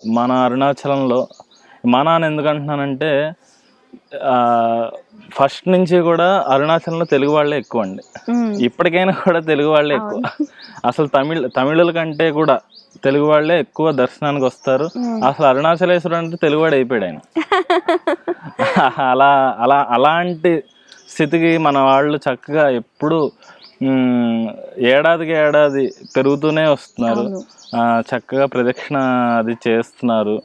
మన అరుణాచలంలో మన అని ఎందుకంటున్నానంటే ఫస్ట్ నుంచి కూడా అరుణాచలంలో తెలుగు వాళ్ళే ఎక్కువ అండి. ఇప్పటికైనా కూడా తెలుగు వాళ్ళే ఎక్కువ. అసలు తమిళుల కంటే కూడా తెలుగు వాళ్ళే ఎక్కువ దర్శనానికి వస్తారు. అసలు అరుణాచలేశ్వరుడు అంటే తెలుగువాడు అయిపోయాడు ఆయన. అలా అలా అలాంటి స్థితికి మన వాళ్ళు చక్కగా ఎప్పుడు ఏడాదికి ఏడాది పెరుగుతూనే వస్తున్నారు. చక్కగా ప్రదక్షిణ అది చేస్తున్నారు.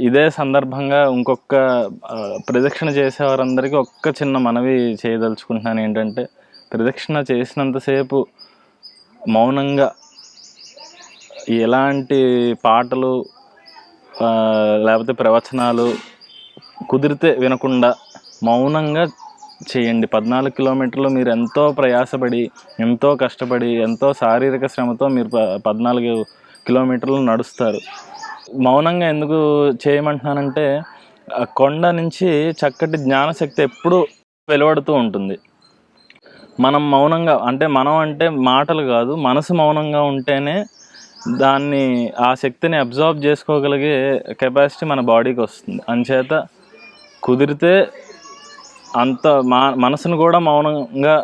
ఇదే సందర్భంగా ఇంకొక ప్రదక్షిణ చేసేవారందరికీ ఒక్క చిన్న మనవి చేయదలుచుకుంటున్నాను. ఏంటంటే ప్రదక్షిణ చేసినంతసేపు మౌనంగా ఎలాంటి పాటలు లేకపోతే ప్రవచనాలు కుదిరితే వినకుండా మౌనంగా చేయండి. 14 కిలోమీటర్లు మీరు ఎంతో ప్రయాసపడి, ఎంతో కష్టపడి, ఎంతో శారీరక శ్రమతో మీరు 14 కిలోమీటర్లు నడుస్తారు. మౌనంగా ఎందుకు చేయమంటున్నానంటే కొండ నుంచి చక్కటి జ్ఞానశక్తి ఎప్పుడూ వెలువడుతూ ఉంటుంది. మనం మౌనంగా అంటే మాటలు కాదు, మనసు మౌనంగా ఉంటేనే దాన్ని ఆ శక్తిని అబ్జార్బ్ చేసుకోగలిగే కెపాసిటీ మన బాడీకి వస్తుంది. అంచేత కుదిరితే అంత మనసును కూడా మౌనంగా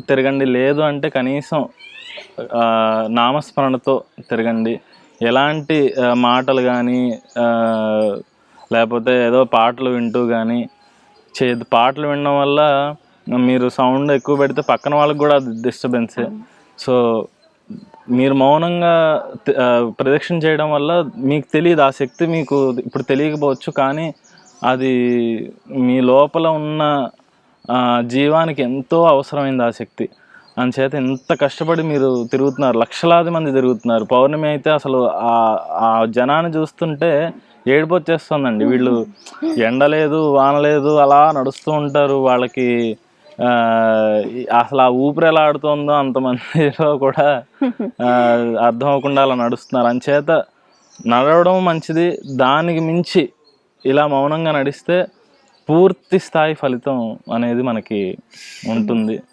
తిరగండి. లేదు అంటే కనీసం నామస్మరణతో తిరగండి. ఎలాంటి మాటలు కానీ లేకపోతే ఏదో పాటలు వింటూ కానీ పాటలు వినడం వల్ల మీరు సౌండ్ ఎక్కువ పెడితే పక్కన వాళ్ళకి కూడా అది డిస్టర్బెన్సే. సో మీరు మౌనంగా ప్రదక్షిణ చేయడం వల్ల మీకు తెలియదు, ఆ శక్తి మీకు ఇప్పుడు తెలియకపోవచ్చు, కానీ అది మీ లోపల ఉన్న జీవానికి ఎంతో అవసరమైంది ఆ శక్తి. అందుచేత ఎంత కష్టపడి మీరు తిరుగుతున్నారు, లక్షలాది మంది తిరుగుతున్నారు. పౌర్ణమి అయితే అసలు ఆ జనాన్ని చూస్తుంటే ఏడుపు వచ్చేస్తుందండి. వీళ్ళు ఎండ లేదు, వాన లేదు, అలా నడుస్తూ ఉంటారు. వాళ్ళకి అసలు ఆ ఊపిరి ఎలా ఆడుతుందో అంతమందిలో కూడా అర్థం అవ్వకుండా అలా నడుస్తున్నారు. అంచేత నడవడం మంచిది, దానికి మించి ఇలా మౌనంగా నడిస్తే పూర్తి స్థాయి ఫలితం అనేది మనకి ఉంటుంది.